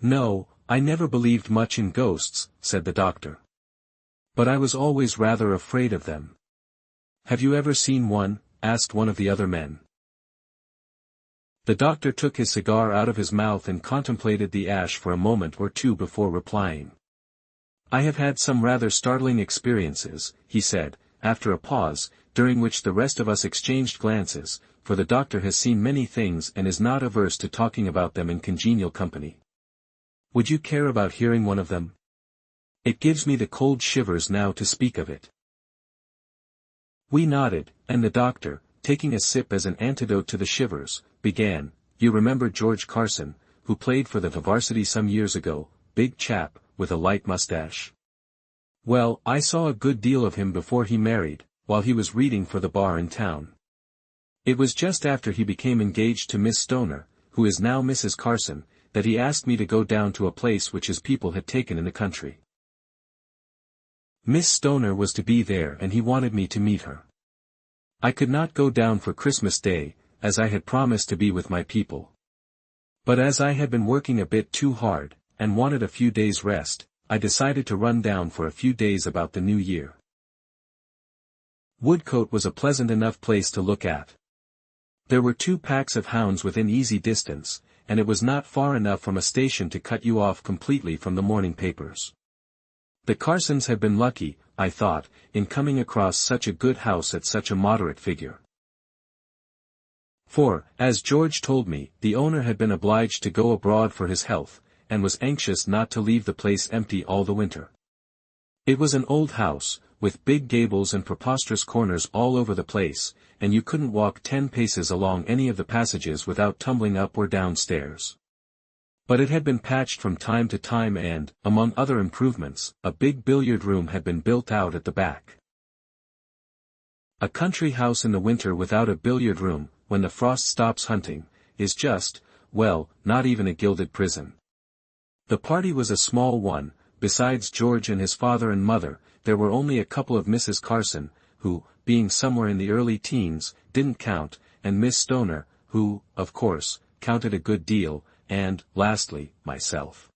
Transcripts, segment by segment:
No, I never believed much in ghosts, said the doctor. But I was always rather afraid of them. Have you ever seen one? Asked one of the other men. The doctor took his cigar out of his mouth and contemplated the ash for a moment or two before replying. I have had some rather startling experiences, he said, after a pause, during which the rest of us exchanged glances, for the doctor has seen many things and is not averse to talking about them in congenial company. Would you care about hearing one of them? It gives me the cold shivers now to speak of it. We nodded, and the doctor, taking a sip as an antidote to the shivers, began. You remember George Carson, who played for the varsity some years ago, big chap, with a light mustache? Well, I saw a good deal of him before he married, while he was reading for the bar in town. It was just after he became engaged to Miss Stoner, who is now Mrs. Carson, that he asked me to go down to a place which his people had taken in the country. Miss Stoner was to be there and he wanted me to meet her. I could not go down for Christmas Day, as I had promised to be with my people. But as I had been working a bit too hard, and wanted a few days' rest, I decided to run down for a few days about the New Year. Woodcote was a pleasant enough place to look at. There were 2 packs of hounds within easy distance, and it was not far enough from a station to cut you off completely from the morning papers. The Carsons had been lucky, I thought, in coming across such a good house at such a moderate figure. For, as George told me, the owner had been obliged to go abroad for his health, and was anxious not to leave the place empty all the winter. It was an old house, with big gables and preposterous corners all over the place, and you couldn't walk 10 paces along any of the passages without tumbling up or down stairs. But it had been patched from time to time and, among other improvements, a big billiard room had been built out at the back. A country house in the winter without a billiard room, when the frost stops hunting, is just, well, not even a gilded prison. The party was a small one. Besides George and his father and mother, there were only a couple of Mrs. Carson, who, being somewhere in the early teens, didn't count, and Miss Stoner, who, of course, counted a good deal, and, lastly, myself.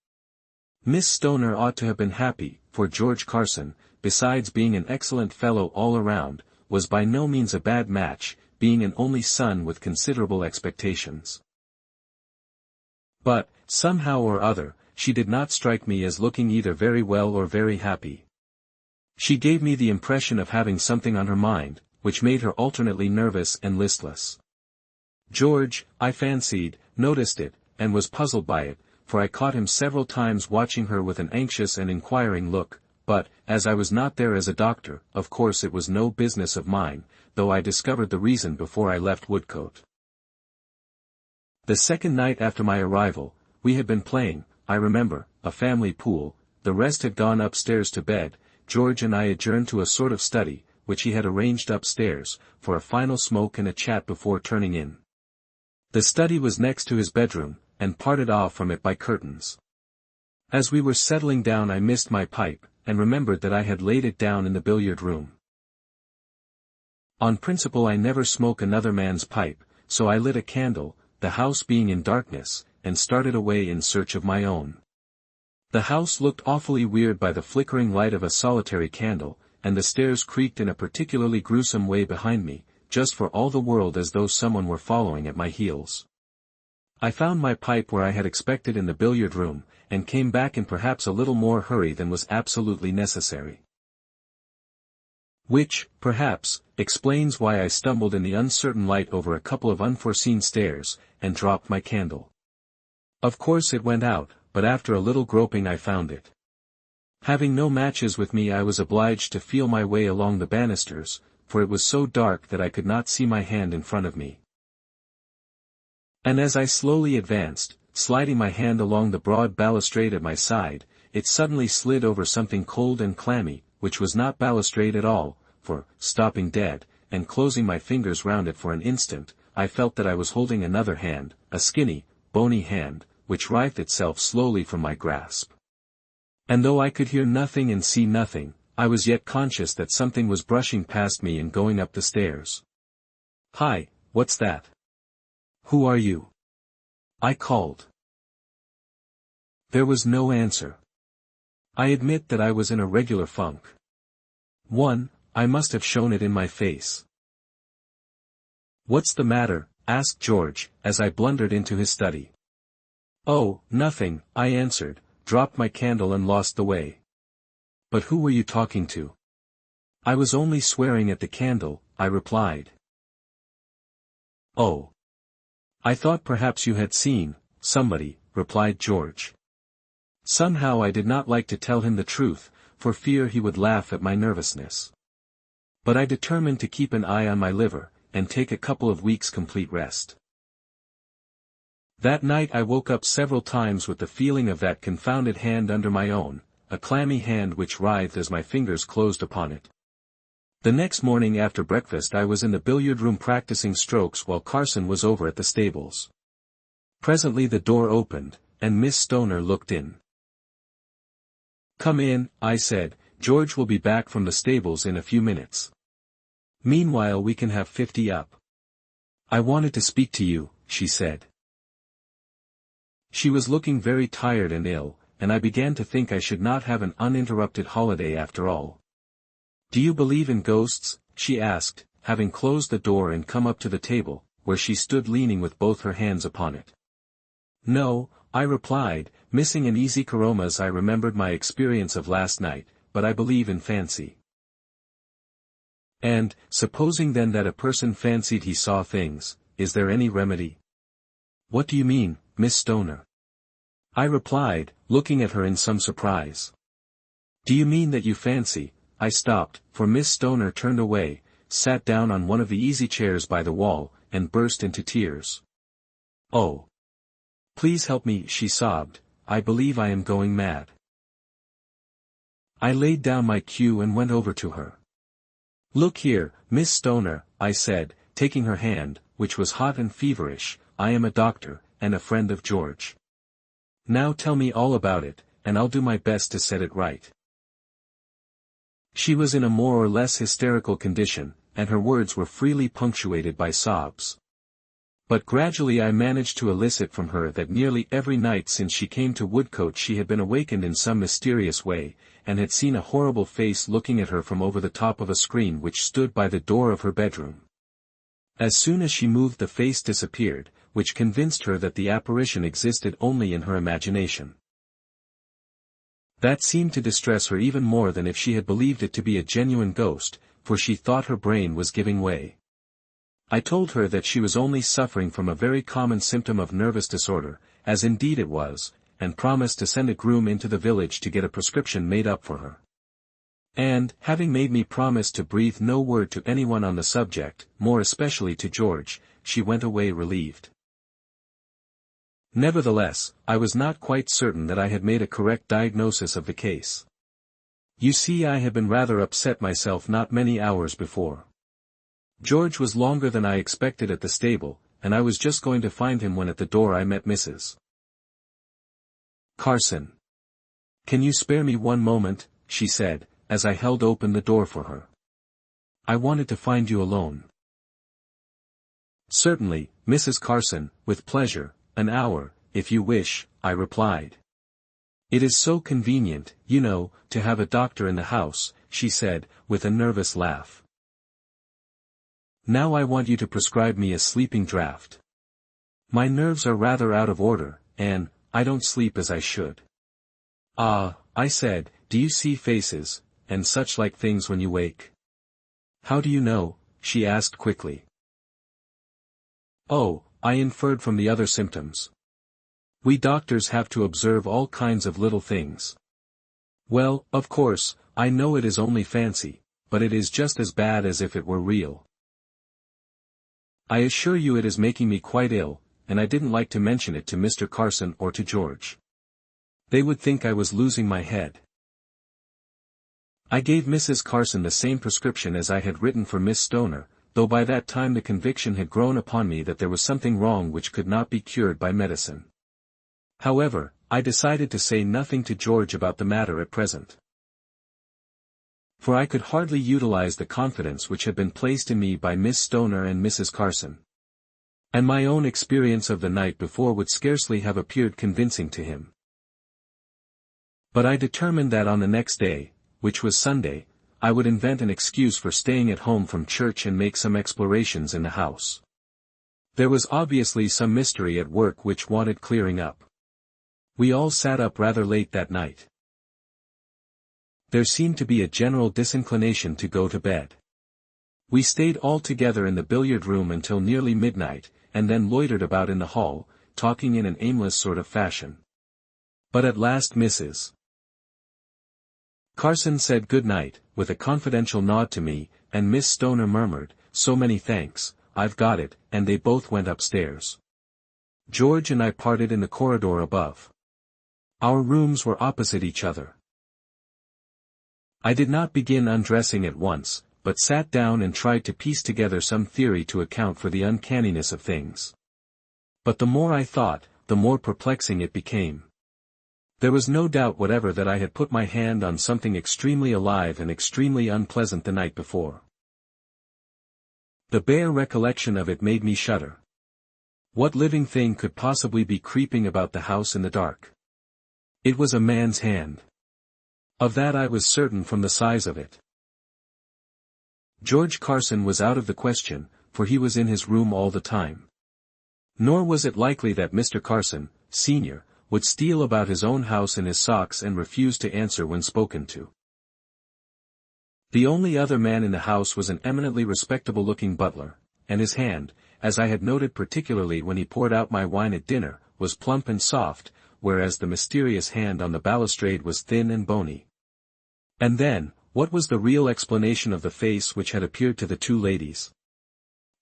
Miss Stoner ought to have been happy, for George Carson, besides being an excellent fellow all around, was by no means a bad match, being an only son with considerable expectations. But, somehow or other, she did not strike me as looking either very well or very happy. She gave me the impression of having something on her mind, which made her alternately nervous and listless. George, I fancied, noticed it, and was puzzled by it, for I caught him several times watching her with an anxious and inquiring look, but, as I was not there as a doctor, of course it was no business of mine, though I discovered the reason before I left Woodcote. The second night after my arrival, we had been playing, I remember, a family pool. The rest had gone upstairs to bed. George and I adjourned to a sort of study, which he had arranged upstairs, for a final smoke and a chat before turning in. The study was next to his bedroom, and parted off from it by curtains. As we were settling down I missed my pipe, and remembered that I had laid it down in the billiard room. On principle I never smoke another man's pipe, so I lit a candle, the house being in darkness, and started away in search of my own. The house looked awfully weird by the flickering light of a solitary candle, and the stairs creaked in a particularly gruesome way behind me, just for all the world as though someone were following at my heels. I found my pipe where I had expected in the billiard room, and came back in perhaps a little more hurry than was absolutely necessary. Which, perhaps, explains why I stumbled in the uncertain light over a couple of unforeseen stairs, and dropped my candle. Of course it went out, but after a little groping I found it. Having no matches with me I was obliged to feel my way along the banisters, for it was so dark that I could not see my hand in front of me. And as I slowly advanced, sliding my hand along the broad balustrade at my side, it suddenly slid over something cold and clammy, which was not balustrade at all, for, stopping dead, and closing my fingers round it for an instant, I felt that I was holding another hand, a skinny, bony hand, which writhed itself slowly from my grasp. And though I could hear nothing and see nothing, I was yet conscious that something was brushing past me and going up the stairs. "Hi, what's that? Who are you?" I called. There was no answer. I admit that I was in a regular funk. I must have shown it in my face. "What's the matter?" asked George, as I blundered into his study. "Oh, nothing," I answered, dropped my candle and lost the way. "But who were you talking to?" "I was only swearing at the candle," I replied. "Oh. I thought perhaps you had seen somebody," replied George. Somehow I did not like to tell him the truth, for fear he would laugh at my nervousness. But I determined to keep an eye on my liver, and take a couple of weeks' complete rest. That night I woke up several times with the feeling of that confounded hand under my own, a clammy hand which writhed as my fingers closed upon it. The next morning after breakfast I was in the billiard room practicing strokes while Carson was over at the stables. Presently the door opened, and Miss Stoner looked in. "Come in," I said, "George will be back from the stables in a few minutes. Meanwhile we can have 50 up." "I wanted to speak to you," she said. She was looking very tired and ill, and I began to think I should not have an uninterrupted holiday after all. "Do you believe in ghosts?" she asked, having closed the door and come up to the table, where she stood leaning with both her hands upon it. "No," I replied, missing an easy caroma as I remembered my experience of last night, "but I believe in fancy." "And, supposing then that a person fancied he saw things, is there any remedy?" "What do you mean, Miss Stoner?" I replied, looking at her in some surprise. "Do you mean that you fancy—" I stopped, for Miss Stoner turned away, sat down on one of the easy chairs by the wall, and burst into tears. "Oh! Please help me," she sobbed, "I believe I am going mad." I laid down my cue and went over to her. "Look here, Miss Stoner," I said, taking her hand, which was hot and feverish, "I am a doctor, and a friend of George. Now tell me all about it, and I'll do my best to set it right." She was in a more or less hysterical condition, and her words were freely punctuated by sobs. But gradually I managed to elicit from her that nearly every night since she came to Woodcote she had been awakened in some mysterious way, and had seen a horrible face looking at her from over the top of a screen which stood by the door of her bedroom. As soon as she moved the face disappeared, which convinced her that the apparition existed only in her imagination. That seemed to distress her even more than if she had believed it to be a genuine ghost, for she thought her brain was giving way. I told her that she was only suffering from a very common symptom of nervous disorder, as indeed it was, and promised to send a groom into the village to get a prescription made up for her. And, having made me promise to breathe no word to anyone on the subject, more especially to George, she went away relieved. Nevertheless, I was not quite certain that I had made a correct diagnosis of the case. You see, I had been rather upset myself not many hours before. George was longer than I expected at the stable, and I was just going to find him when at the door I met Mrs. Carson. "Can you spare me one moment?" she said, as I held open the door for her. "I wanted to find you alone." "Certainly, Mrs. Carson, with pleasure, an hour, if you wish," I replied. "It is so convenient, you know, to have a doctor in the house," she said, with a nervous laugh. "Now I want you to prescribe me a sleeping draught. My nerves are rather out of order, and I don't sleep as I should." "Ah," I said, "do you see faces, and such like things when you wake?" "How do you know?" she asked quickly. "Oh, I inferred from the other symptoms. We doctors have to observe all kinds of little things. Well, of course, I know it is only fancy, but it is just as bad as if it were real. I assure you it is making me quite ill, and I didn't like to mention it to Mr. Carson or to George. They would think I was losing my head." I gave Mrs. Carson the same prescription as I had written for Miss Stoner, though by that time the conviction had grown upon me that there was something wrong which could not be cured by medicine. However, I decided to say nothing to George about the matter at present. For I could hardly utilize the confidence which had been placed in me by Miss Stoner and Mrs. Carson. And my own experience of the night before would scarcely have appeared convincing to him. But I determined that on the next day, which was Sunday, I would invent an excuse for staying at home from church and make some explorations in the house. There was obviously some mystery at work which wanted clearing up. We all sat up rather late that night. There seemed to be a general disinclination to go to bed. We stayed all together in the billiard room until nearly midnight, and then loitered about in the hall, talking in an aimless sort of fashion. But at last Mrs. Carson said good night, with a confidential nod to me, and Miss Stoner murmured, "So many thanks, I've got it," and they both went upstairs. George and I parted in the corridor above. Our rooms were opposite each other. I did not begin undressing at once, but sat down and tried to piece together some theory to account for the uncanniness of things. But the more I thought, the more perplexing it became. There was no doubt whatever that I had put my hand on something extremely alive and extremely unpleasant the night before. The bare recollection of it made me shudder. What living thing could possibly be creeping about the house in the dark? It was a man's hand. Of that I was certain from the size of it. George Carson was out of the question, for he was in his room all the time. Nor was it likely that Mr. Carson, Sr., would steal about his own house in his socks and refuse to answer when spoken to. The only other man in the house was an eminently respectable-looking butler, and his hand, as I had noted particularly when he poured out my wine at dinner, was plump and soft, whereas the mysterious hand on the balustrade was thin and bony. And then, what was the real explanation of the face which had appeared to the two ladies?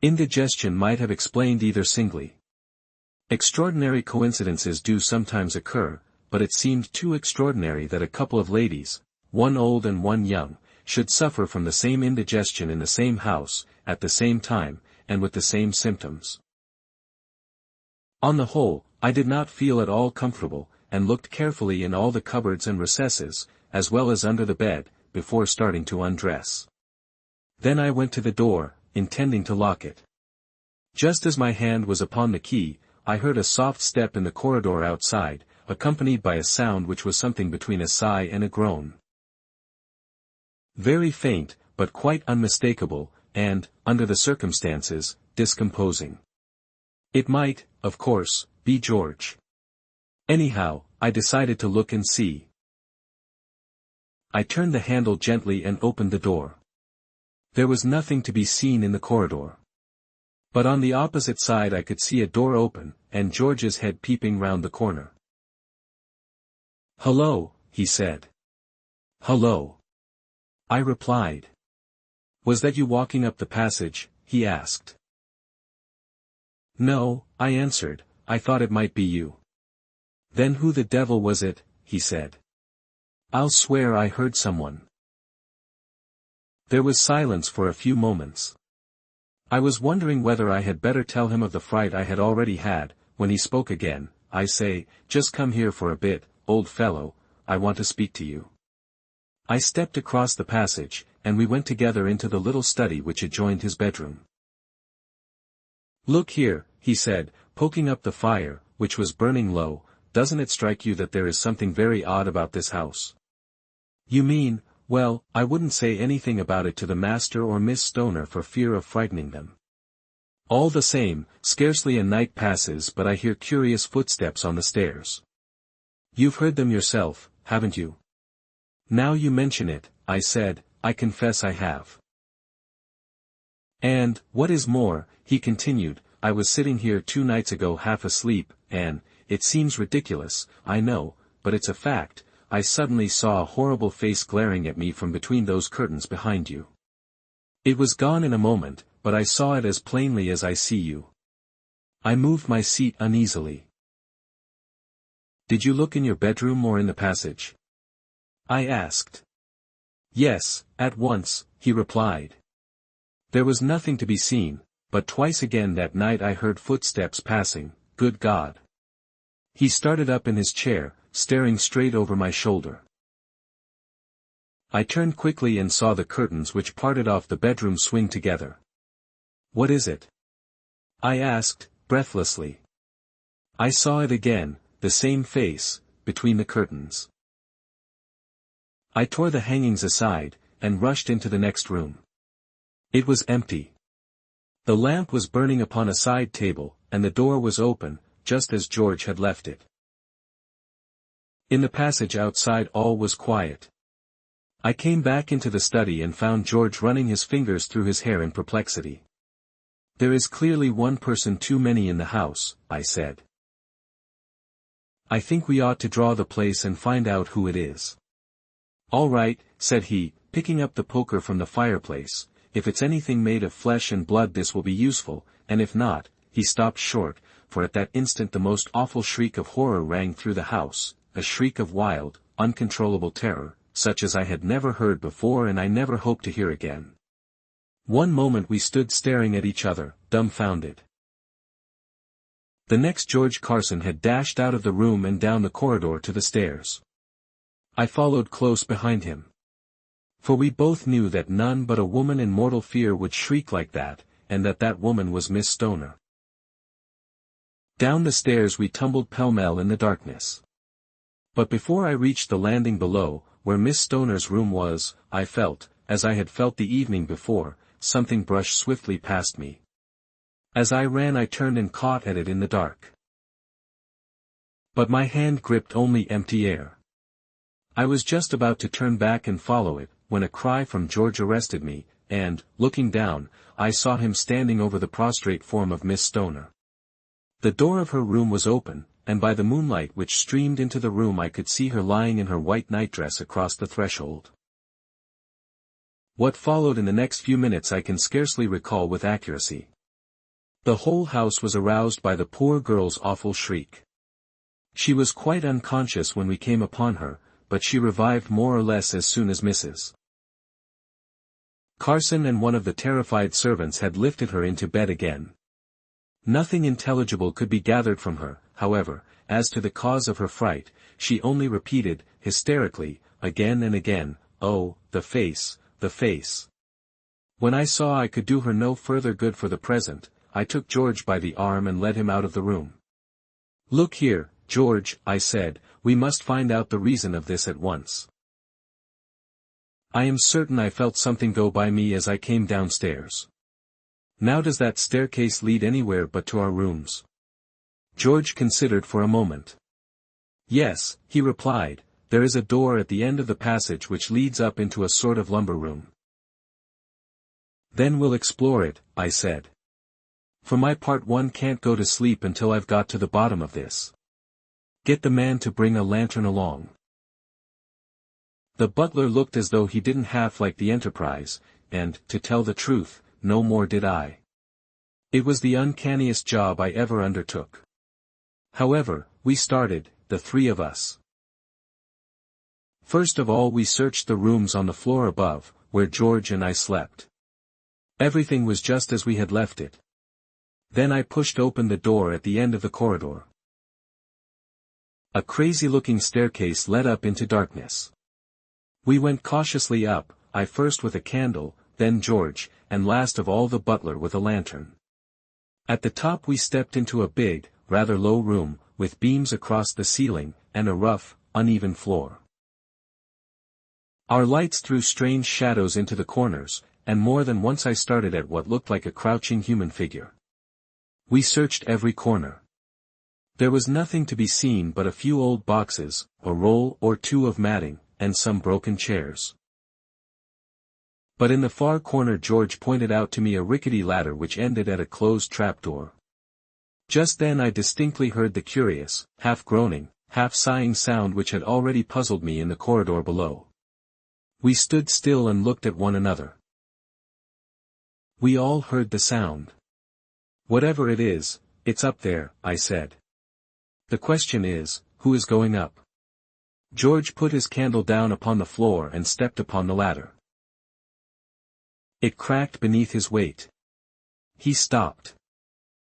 Indigestion might have explained either singly. Extraordinary coincidences do sometimes occur, but it seemed too extraordinary that a couple of ladies, one old and one young, should suffer from the same indigestion in the same house, at the same time, and with the same symptoms. On the whole, I did not feel at all comfortable, and looked carefully in all the cupboards and recesses, as well as under the bed, before starting to undress. Then I went to the door, intending to lock it. Just as my hand was upon the key, I heard a soft step in the corridor outside, accompanied by a sound which was something between a sigh and a groan. Very faint, but quite unmistakable, and, under the circumstances, discomposing. It might, of course, be George. Anyhow, I decided to look and see. I turned the handle gently and opened the door. There was nothing to be seen in the corridor. But on the opposite side I could see a door open, and George's head peeping round the corner. "Hello," he said. "Hello." I replied. "Was that you walking up the passage?" he asked. "No," I answered, "I thought it might be you." "Then who the devil was it?" he said. "I'll swear I heard someone." There was silence for a few moments. I was wondering whether I had better tell him of the fright I had already had, when he spoke again. "I say, just come here for a bit, old fellow, I want to speak to you." I stepped across the passage, and we went together into the little study which adjoined his bedroom. "Look here," he said, poking up the fire, which was burning low, "doesn't it strike you that there is something very odd about this house?" "You mean, well, I wouldn't say anything about it to the master or Miss Stoner for fear of frightening them. All the same, scarcely a night passes but I hear curious footsteps on the stairs. You've heard them yourself, haven't you?" "Now you mention it," I said, "I confess I have. And, what is more," he continued, "I was sitting here 2 nights ago half asleep, and, it seems ridiculous, I know, but it's a fact, I suddenly saw a horrible face glaring at me from between those curtains behind you. It was gone in a moment, but I saw it as plainly as I see you." I moved my seat uneasily. "Did you look in your bedroom or in the passage?" I asked. "Yes, at once," he replied. There was nothing to be seen, but twice again that night I heard footsteps passing. Good God! He started up in his chair, staring straight over my shoulder. I turned quickly and saw the curtains which parted off the bedroom swing together. "What is it?" I asked, breathlessly. I saw it again, the same face, between the curtains. I tore the hangings aside, and rushed into the next room. It was empty. The lamp was burning upon a side table, and the door was open, just as George had left it. In the passage outside all was quiet. I came back into the study and found George running his fingers through his hair in perplexity. "There is clearly one person too many in the house," I said. "I think we ought to draw the place and find out who it is." "All right," said he, picking up the poker from the fireplace, "if it's anything made of flesh and blood this will be useful, and if not—" He stopped short, for at that instant the most awful shriek of horror rang through the house, a shriek of wild, uncontrollable terror, such as I had never heard before and I never hope to hear again. One moment we stood staring at each other, dumbfounded. The next George Carson had dashed out of the room and down the corridor to the stairs. I followed close behind him. For we both knew that none but a woman in mortal fear would shriek like that, and that woman was Miss Stoner. Down the stairs we tumbled pell-mell in the darkness. But before I reached the landing below, where Miss Stoner's room was, I felt, as I had felt the evening before, something brush swiftly past me. As I ran I turned and caught at it in the dark. But my hand gripped only empty air. I was just about to turn back and follow it, when a cry from George arrested me, and, looking down, I saw him standing over the prostrate form of Miss Stoner. The door of her room was open, and by the moonlight which streamed into the room I could see her lying in her white nightdress across the threshold. What followed in the next few minutes I can scarcely recall with accuracy. The whole house was aroused by the poor girl's awful shriek. She was quite unconscious when we came upon her, but she revived more or less as soon as Mrs. Carson and one of the terrified servants had lifted her into bed again. Nothing intelligible could be gathered from her, however, as to the cause of her fright. She only repeated, hysterically, again and again, "Oh, the face, the face." When I saw I could do her no further good for the present, I took George by the arm and led him out of the room. "Look here, George," I said, "we must find out the reason of this at once. I am certain I felt something go by me as I came downstairs. Now does that staircase lead anywhere but to our rooms?" George considered for a moment. "Yes," he replied, "there is a door at the end of the passage which leads up into a sort of lumber room." "Then we'll explore it," I said. "For my part one can't go to sleep until I've got to the bottom of this. Get the man to bring a lantern along." The butler looked as though he didn't half like the enterprise, and, to tell the truth, no more did I. It was the uncanniest job I ever undertook. However, we started, the three of us. First of all we searched the rooms on the floor above, where George and I slept. Everything was just as we had left it. Then I pushed open the door at the end of the corridor. A crazy-looking staircase led up into darkness. We went cautiously up, I first with a candle, then George, and last of all the butler with a lantern. At the top we stepped into a big, rather low room, with beams across the ceiling, and a rough, uneven floor. Our lights threw strange shadows into the corners, and more than once I started at what looked like a crouching human figure. We searched every corner. There was nothing to be seen but a few old boxes, a roll or two of matting, and some broken chairs. But in the far corner George pointed out to me a rickety ladder which ended at a closed trapdoor. Just then I distinctly heard the curious, half-groaning, half-sighing sound which had already puzzled me in the corridor below. We stood still and looked at one another. We all heard the sound. "Whatever it is, it's up there," I said. "The question is, who is going up?" George put his candle down upon the floor and stepped upon the ladder. It cracked beneath his weight. He stopped.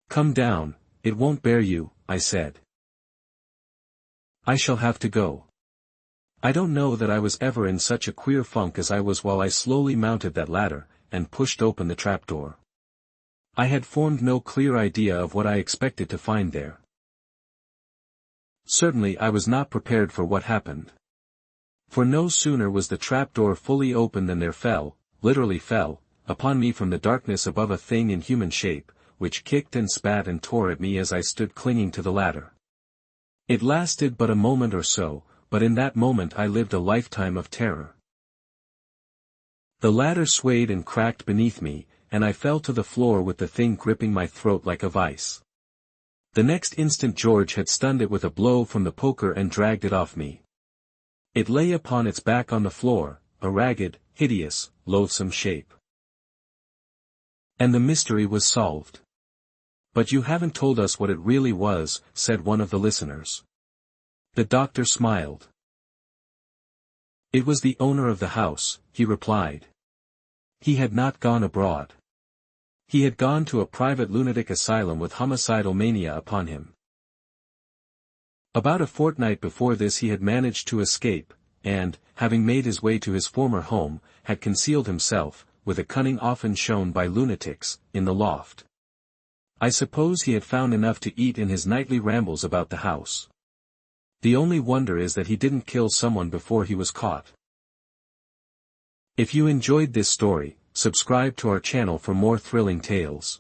"Come down, it won't bear you," I said. "I shall have to go." I don't know that I was ever in such a queer funk as I was while I slowly mounted that ladder, and pushed open the trapdoor. I had formed no clear idea of what I expected to find there. Certainly I was not prepared for what happened. For no sooner was the trapdoor fully open than there literally fell, upon me from the darkness above a thing in human shape, which kicked and spat and tore at me as I stood clinging to the ladder. It lasted but a moment or so, but in that moment I lived a lifetime of terror. The ladder swayed and cracked beneath me, and I fell to the floor with the thing gripping my throat like a vice. The next instant George had stunned it with a blow from the poker and dragged it off me. It lay upon its back on the floor, a ragged, hideous, loathsome shape. And the mystery was solved. "But you haven't told us what it really was," said one of the listeners. The doctor smiled. "It was the owner of the house," he replied. "He had not gone abroad. He had gone to a private lunatic asylum with homicidal mania upon him. About a fortnight before this he had managed to escape, and, having made his way to his former home, had concealed himself, with a cunning often shown by lunatics, in the loft. I suppose he had found enough to eat in his nightly rambles about the house. The only wonder is that he didn't kill someone before he was caught." If you enjoyed this story, subscribe to our channel for more thrilling tales.